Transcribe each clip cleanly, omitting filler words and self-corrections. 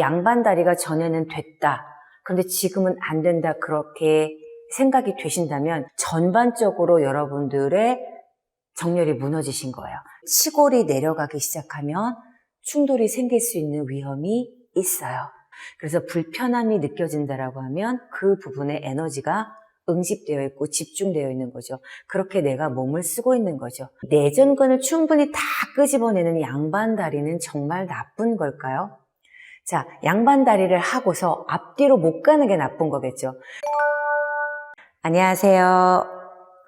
양반 다리가 전에는 됐다. 그런데 지금은 안 된다. 그렇게 생각이 되신다면 전반적으로 여러분들의 정렬이 무너지신 거예요. 치골이 내려가기 시작하면 충돌이 생길 수 있는 위험이 있어요. 그래서 불편함이 느껴진다라고 하면 그 부분에 에너지가 응집되어 있고 집중되어 있는 거죠. 그렇게 내가 몸을 쓰고 있는 거죠. 내전근을 충분히 다 끄집어내는 양반 다리는 정말 나쁜 걸까요? 자, 양반 다리를 하고서 앞뒤로 못 가는 게 나쁜 거겠죠. 안녕하세요.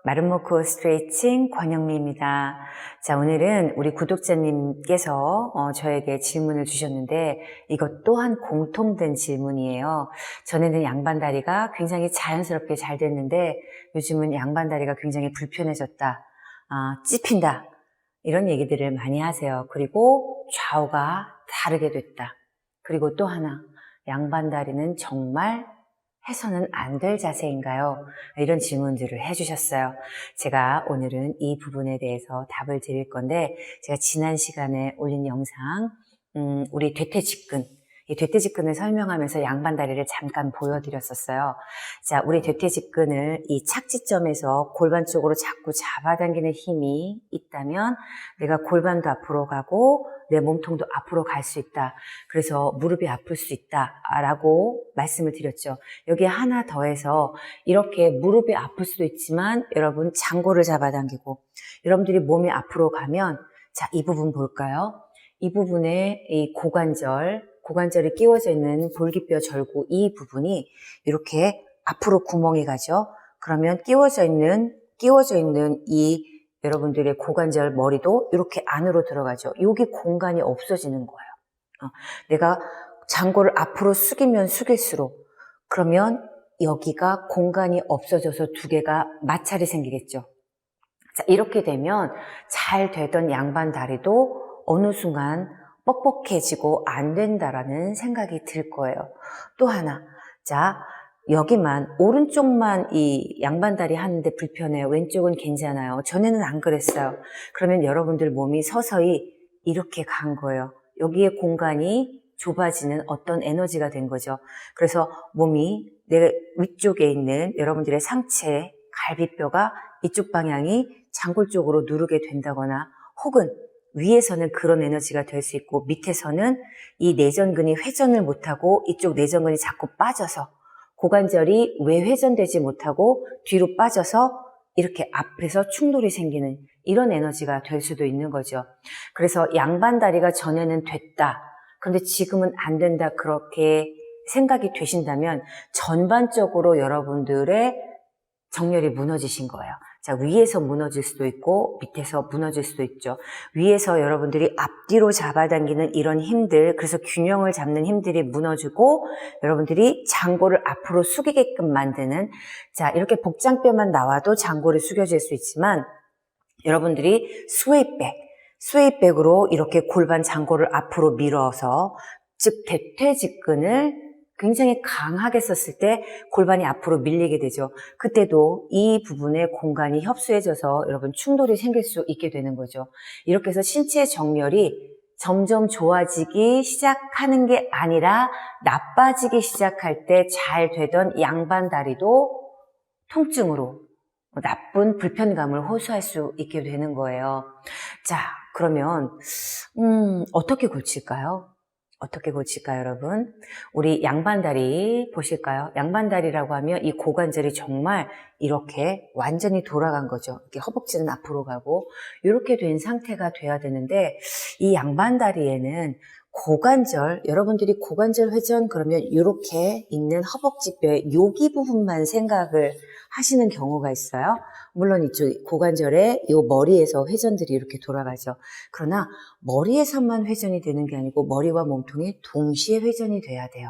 마름모코 스트레칭 권영미입니다. 자, 오늘은 우리 구독자님께서 저에게 질문을 주셨는데 이것 또한 공통된 질문이에요. 전에는 양반다리가 굉장히 자연스럽게 잘 됐는데 요즘은 양반다리가 굉장히 불편해졌다. 찝힌다. 이런 얘기들을 많이 하세요. 그리고 좌우가 다르게 됐다. 그리고 또 하나, 양반다리는 정말 해서는 안 될 자세인가요? 이런 질문들을 해주셨어요. 제가 오늘은 이 부분에 대해서 답을 드릴 건데, 제가 지난 시간에 올린 영상, 우리 대퇴직근, 이 대퇴직근을 설명하면서 양반다리를 잠깐 보여드렸었어요. 자, 우리 대퇴직근을 이 착지점에서 골반 쪽으로 자꾸 잡아당기는 힘이 있다면 내가 골반도 앞으로 가고 내 몸통도 앞으로 갈 수 있다. 그래서 무릎이 아플 수 있다라고 말씀을 드렸죠. 여기에 하나 더해서 이렇게 무릎이 아플 수도 있지만 여러분 장골을 잡아당기고 여러분들이 몸이 앞으로 가면 자, 이 부분 볼까요? 이 부분에 이 고관절이 끼워져 있는 볼기뼈 절구 이 부분이 이렇게 앞으로 구멍이 가죠. 그러면 끼워져 있는 이 여러분들의 고관절 머리도 이렇게 안으로 들어가죠. 여기 공간이 없어지는 거예요. 내가 장골을 앞으로 숙이면 숙일수록 그러면 여기가 공간이 없어져서 두 개가 마찰이 생기겠죠. 자, 이렇게 되면 잘 되던 양반 다리도 어느 순간 뻑뻑해지고 안 된다라는 생각이 들 거예요. 또 하나, 자, 여기만 오른쪽만 이 양반다리 하는데 불편해요. 왼쪽은 괜찮아요. 전에는 안 그랬어요. 그러면 여러분들 몸이 서서히 이렇게 간 거예요. 여기에 공간이 좁아지는 어떤 에너지가 된 거죠. 그래서 몸이 내 위쪽에 있는 여러분들의 상체 갈비뼈가 이쪽 방향이 장골 쪽으로 누르게 된다거나 혹은 위에서는 그런 에너지가 될 수 있고 밑에서는 이 내전근이 회전을 못하고 이쪽 내전근이 자꾸 빠져서 고관절이 외회전되지 못하고 뒤로 빠져서 이렇게 앞에서 충돌이 생기는 이런 에너지가 될 수도 있는 거죠. 그래서 양반다리가 전에는 됐다. 그런데 지금은 안 된다. 그렇게 생각이 되신다면 전반적으로 여러분들의 정렬이 무너지신 거예요. 자, 위에서 무너질 수도 있고 밑에서 무너질 수도 있죠. 위에서 여러분들이 앞뒤로 잡아당기는 이런 힘들, 그래서 균형을 잡는 힘들이 무너지고 여러분들이 장골을 앞으로 숙이게끔 만드는 자, 이렇게 복장뼈만 나와도 장골이 숙여질 수 있지만 여러분들이 스웨이백으로 이렇게 골반 장골을 앞으로 밀어서 즉 대퇴직근을 굉장히 강하게 썼을 때 골반이 앞으로 밀리게 되죠. 그때도 이 부분에 공간이 협소해져서 여러분 충돌이 생길 수 있게 되는 거죠. 이렇게 해서 신체 정렬이 점점 좋아지기 시작하는 게 아니라 나빠지기 시작할 때 잘 되던 양반 다리도 통증으로 나쁜 불편감을 호소할 수 있게 되는 거예요. 자, 그러면 어떻게 고칠까요? 어떻게 고칠까요, 여러분? 우리 양반다리 보실까요? 양반다리라고 하면 이 고관절이 정말 이렇게 완전히 돌아간 거죠. 이렇게 허벅지는 앞으로 가고 이렇게 된 상태가 돼야 되는데 이 양반다리에는 고관절, 여러분들이 고관절 회전 그러면 이렇게 있는 허벅지뼈의 여기 부분만 생각을 하시는 경우가 있어요. 물론 이쪽 고관절의 이 머리에서 회전들이 이렇게 돌아가죠. 그러나 머리에서만 회전이 되는 게 아니고 머리와 몸통이 동시에 회전이 돼야 돼요.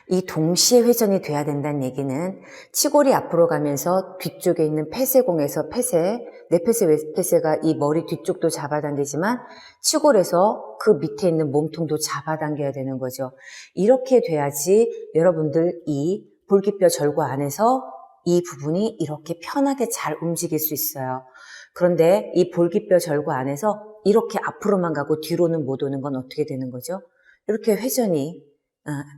이 동시에 회전이 돼야 된다는 얘기는 치골이 앞으로 가면서 뒤쪽에 있는 폐쇄공에서 내폐쇄 외폐쇄가 이 머리 뒤쪽도 잡아당기지만 치골에서 그 밑에 있는 몸통도 잡아당겨야 되는 거죠. 이렇게 돼야지 여러분들 이 볼기뼈 절구 안에서 이 부분이 이렇게 편하게 잘 움직일 수 있어요. 그런데 이 볼기뼈 절구 안에서 이렇게 앞으로만 가고 뒤로는 못 오는 건 어떻게 되는 거죠? 이렇게 회전이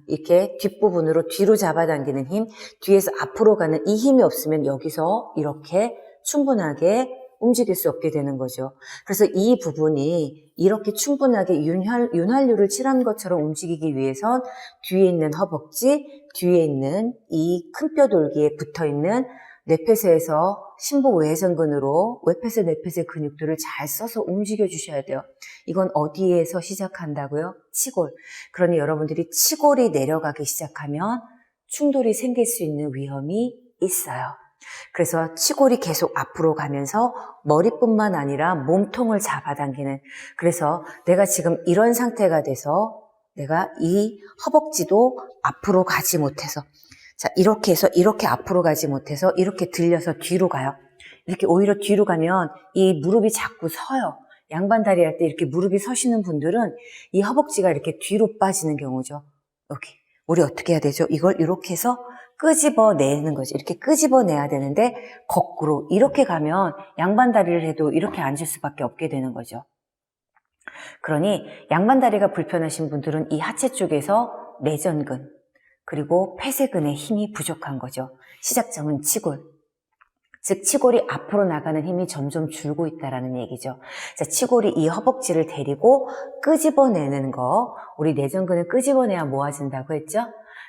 이렇게 뒷부분으로 뒤로 잡아당기는 힘, 뒤에서 앞으로 가는 이 힘이 없으면 여기서 이렇게 충분하게 움직일 수 없게 되는 거죠. 그래서 이 부분이 이렇게 충분하게 윤활유를 칠한 것처럼 움직이기 위해선 뒤에 있는 허벅지, 뒤에 있는 이 큰 뼈돌기에 붙어있는 뇌폐쇄에서 심부 외전근으로 외폐쇄, 뇌폐쇄 근육들을 잘 써서 움직여 주셔야 돼요. 이건 어디에서 시작한다고요? 치골. 그러니 여러분들이 치골이 내려가기 시작하면 충돌이 생길 수 있는 위험이 있어요. 그래서 치골이 계속 앞으로 가면서 머리뿐만 아니라 몸통을 잡아당기는, 그래서 내가 지금 이런 상태가 돼서 내가 이 허벅지도 앞으로 가지 못해서, 자, 이렇게 해서 이렇게 앞으로 가지 못해서 이렇게 들려서 뒤로 가요. 이렇게 오히려 뒤로 가면 이 무릎이 자꾸 서요. 양반다리 할 때 이렇게 무릎이 서시는 분들은 이 허벅지가 이렇게 뒤로 빠지는 경우죠. 여기. 우리 어떻게 해야 되죠? 이걸 이렇게 해서 끄집어내는 거죠. 이렇게 끄집어내야 되는데 거꾸로 이렇게 가면 양반다리를 해도 이렇게 앉을 수밖에 없게 되는 거죠. 그러니 양반다리가 불편하신 분들은 이 하체 쪽에서 내전근 그리고 폐쇄근의 힘이 부족한 거죠. 시작점은 치골. 즉 치골이 앞으로 나가는 힘이 점점 줄고 있다는 얘기죠. 자, 치골이 이 허벅지를 데리고 끄집어내는 거, 우리 내전근을 끄집어내야 모아진다고 했죠?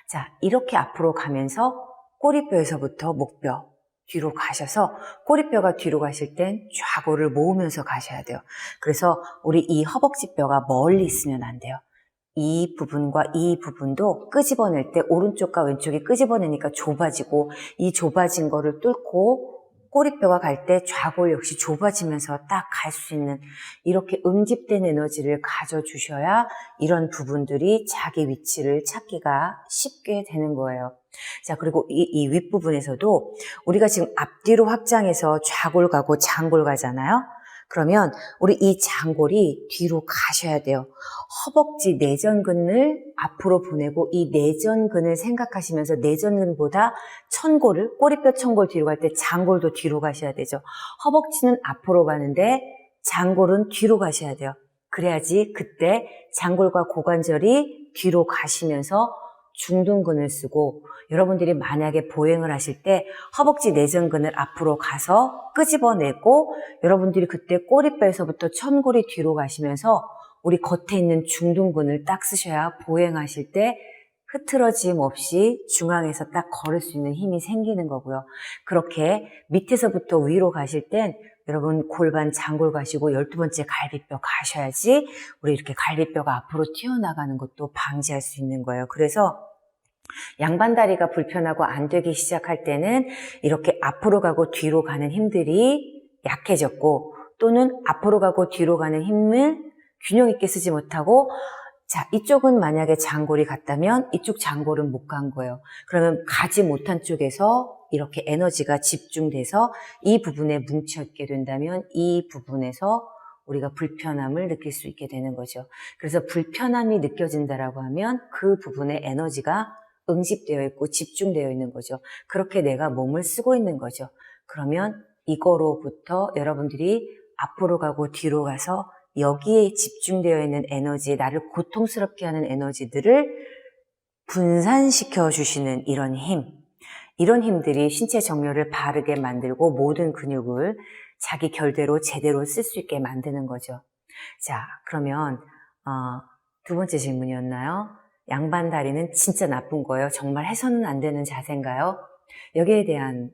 자, 이렇게 앞으로 가면서 꼬리뼈에서부터 목뼈 뒤로 가셔서 꼬리뼈가 뒤로 가실 땐 좌골을 모으면서 가셔야 돼요. 그래서 우리 이 허벅지뼈가 멀리 있으면 안 돼요. 이 부분과 이 부분도 끄집어낼 때 오른쪽과 왼쪽이 끄집어내니까 좁아지고 이 좁아진 거를 뚫고 꼬리뼈가 갈 때 좌골 역시 좁아지면서 딱 갈 수 있는 이렇게 응집된 에너지를 가져주셔야 이런 부분들이 자기 위치를 찾기가 쉽게 되는 거예요. 자, 그리고 이 윗부분에서도 우리가 지금 앞뒤로 확장해서 좌골 가고 장골 가잖아요. 그러면 우리 이 장골이 뒤로 가셔야 돼요. 허벅지 내전근을 앞으로 보내고 이 내전근을 생각하시면서 내전근보다 천골을, 꼬리뼈 천골 뒤로 갈 때 장골도 뒤로 가셔야 되죠. 허벅지는 앞으로 가는데 장골은 뒤로 가셔야 돼요. 그래야지 그때 장골과 고관절이 뒤로 가시면서 중둔근을 쓰고, 여러분들이 만약에 보행을 하실 때 허벅지 내전근을 앞으로 가서 끄집어내고 여러분들이 그때 꼬리뼈에서부터 천골이 뒤로 가시면서 우리 겉에 있는 중둔근을 딱 쓰셔야 보행하실 때 흐트러짐 없이 중앙에서 딱 걸을 수 있는 힘이 생기는 거고요. 그렇게 밑에서부터 위로 가실 땐 여러분 골반 장골 가시고 12번째 갈비뼈 가셔야지 우리 이렇게 갈비뼈가 앞으로 튀어나가는 것도 방지할 수 있는 거예요. 그래서 양반다리가 불편하고 안 되기 시작할 때는 이렇게 앞으로 가고 뒤로 가는 힘들이 약해졌고, 또는 앞으로 가고 뒤로 가는 힘을 균형 있게 쓰지 못하고, 자, 이쪽은 만약에 장골이 갔다면 이쪽 장골은 못 간 거예요. 그러면 가지 못한 쪽에서 이렇게 에너지가 집중돼서 이 부분에 뭉쳐있게 된다면 이 부분에서 우리가 불편함을 느낄 수 있게 되는 거죠. 그래서 불편함이 느껴진다라고 하면 그 부분에 에너지가 응집되어 있고 집중되어 있는 거죠. 그렇게 내가 몸을 쓰고 있는 거죠. 그러면 이거로부터 여러분들이 앞으로 가고 뒤로 가서 여기에 집중되어 있는 에너지, 나를 고통스럽게 하는 에너지들을 분산시켜 주시는 이런 힘, 이런 힘들이 신체 정렬을 바르게 만들고 모든 근육을 자기 결대로 제대로 쓸 수 있게 만드는 거죠. 자, 그러면 두 번째 질문이었나요? 양반 다리는 진짜 나쁜 거예요? 정말 해서는 안 되는 자세인가요? 여기에 대한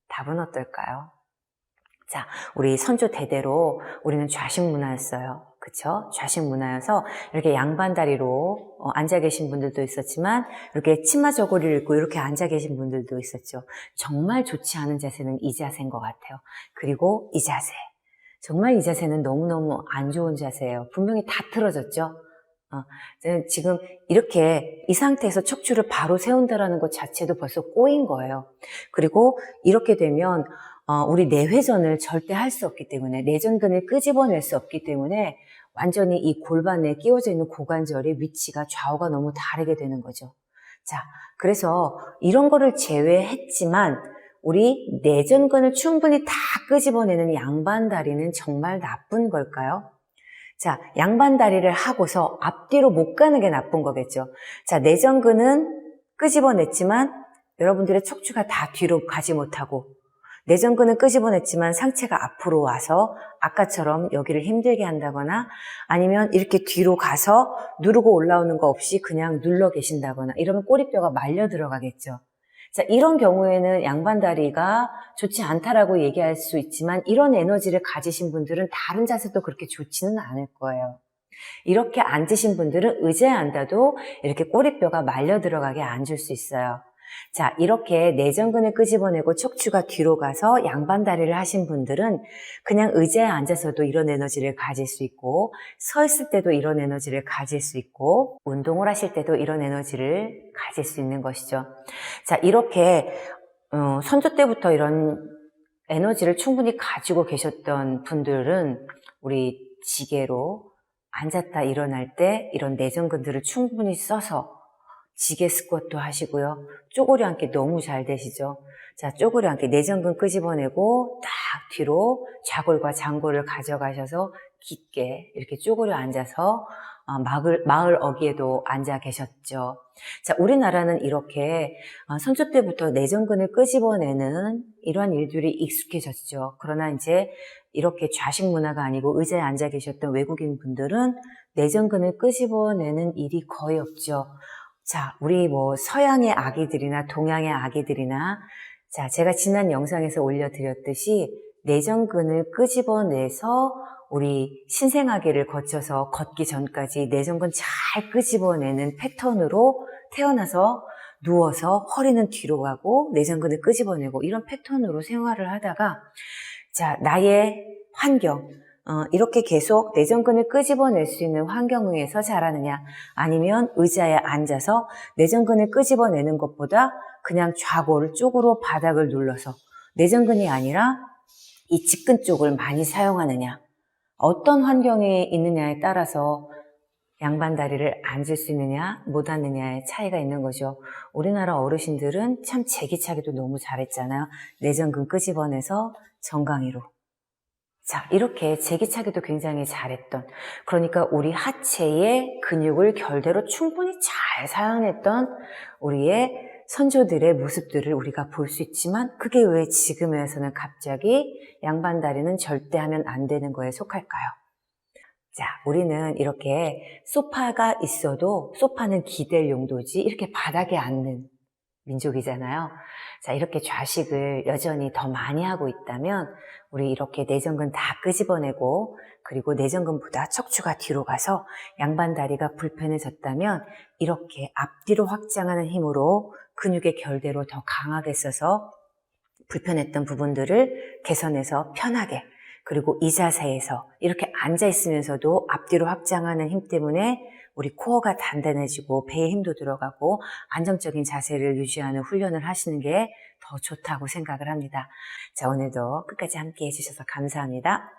답은 어떨까요? 자, 우리 선조 대대로 우리는 좌식 문화였어요. 그쵸? 좌식 문화여서 이렇게 양반 다리로 앉아 계신 분들도 있었지만 이렇게 치마 저고리를 입고 이렇게 앉아 계신 분들도 있었죠. 정말 좋지 않은 자세는 이 자세인 것 같아요. 그리고 이 자세. 정말 이 자세는 너무너무 안 좋은 자세예요. 분명히 다 틀어졌죠? 지금 이렇게 이 상태에서 척추를 바로 세운다라는 것 자체도 벌써 꼬인 거예요. 그리고 이렇게 되면 우리 내회전을 절대 할 수 없기 때문에, 내전근을 끄집어낼 수 없기 때문에 완전히 이 골반에 끼워져 있는 고관절의 위치가 좌우가 너무 다르게 되는 거죠. 자, 그래서 이런 거를 제외했지만 우리 내전근을 충분히 다 끄집어내는 양반 다리는 정말 나쁜 걸까요? 자, 양반 다리를 하고서 앞뒤로 못 가는 게 나쁜 거겠죠. 자, 내전근은 끄집어냈지만 여러분들의 척추가 다 뒤로 가지 못하고, 내전근은 끄집어냈지만 상체가 앞으로 와서 아까처럼 여기를 힘들게 한다거나 아니면 이렇게 뒤로 가서 누르고 올라오는 거 없이 그냥 눌러 계신다거나 이러면 꼬리뼈가 말려 들어가겠죠. 자, 이런 경우에는 양반다리가 좋지 않다라고 얘기할 수 있지만 이런 에너지를 가지신 분들은 다른 자세도 그렇게 좋지는 않을 거예요. 이렇게 앉으신 분들은 의자에 앉아도 이렇게 꼬리뼈가 말려 들어가게 앉을 수 있어요. 자, 이렇게 내전근을 끄집어내고 척추가 뒤로 가서 양반다리를 하신 분들은 그냥 의자에 앉아서도 이런 에너지를 가질 수 있고, 서 있을 때도 이런 에너지를 가질 수 있고, 운동을 하실 때도 이런 에너지를 가질 수 있는 것이죠. 자, 이렇게 선조 때부터 이런 에너지를 충분히 가지고 계셨던 분들은 우리 지게로 앉았다 일어날 때 이런 내전근들을 충분히 써서 지게 스쿼트 하시고요. 쪼그려 앉기 너무 잘 되시죠? 자, 쪼그려 앉기 내전근 끄집어내고 딱 뒤로 좌골과 장골을 가져가셔서 깊게 이렇게 쪼그려 앉아서 마을 어귀에도 앉아 계셨죠. 자, 우리나라는 이렇게 선조 때부터 내전근을 끄집어내는 이러한 일들이 익숙해졌죠. 그러나 이제 이렇게 좌식 문화가 아니고 의자에 앉아 계셨던 외국인 분들은 내전근을 끄집어내는 일이 거의 없죠. 자, 우리 서양의 아기들이나 동양의 아기들이나, 자, 제가 지난 영상에서 올려드렸듯이 내전근을 끄집어내서 우리 신생아기를 거쳐서 걷기 전까지 내전근 잘 끄집어내는 패턴으로 태어나서 누워서 허리는 뒤로 가고 내전근을 끄집어내고 이런 패턴으로 생활을 하다가, 자, 나의 환경, 이렇게 계속 내전근을 끄집어낼 수 있는 환경에서 자라느냐, 아니면 의자에 앉아서 내전근을 끄집어내는 것보다 그냥 좌골 쪽으로 바닥을 눌러서 내전근이 아니라 이 직근 쪽을 많이 사용하느냐, 어떤 환경에 있느냐에 따라서 양반다리를 앉을 수 있느냐 못 앉느냐의 차이가 있는 거죠. 우리나라 어르신들은 참 제기차기도 너무 잘했잖아요. 내전근 끄집어내서 정강이로. 자, 이렇게 제기차기도 굉장히 잘했던, 그러니까 우리 하체의 근육을 결대로 충분히 잘 사용했던 우리의 선조들의 모습들을 우리가 볼 수 있지만, 그게 왜 지금에 와서는 갑자기 양반다리는 절대 하면 안 되는 거에 속할까요? 자, 우리는 이렇게 소파가 있어도 소파는 기댈 용도지 이렇게 바닥에 앉는 민족이잖아요. 자, 이렇게 좌식을 여전히 더 많이 하고 있다면 우리 이렇게 내전근 다 끄집어내고, 그리고 내전근보다 척추가 뒤로 가서 양반다리가 불편해졌다면 이렇게 앞뒤로 확장하는 힘으로 근육의 결대로 더 강하게 써서 불편했던 부분들을 개선해서 편하게, 그리고 이 자세에서 이렇게 앉아 있으면서도 앞뒤로 확장하는 힘 때문에 우리 코어가 단단해지고 배에 힘도 들어가고 안정적인 자세를 유지하는 훈련을 하시는 게 더 좋다고 생각을 합니다. 자, 오늘도 끝까지 함께 해주셔서 감사합니다.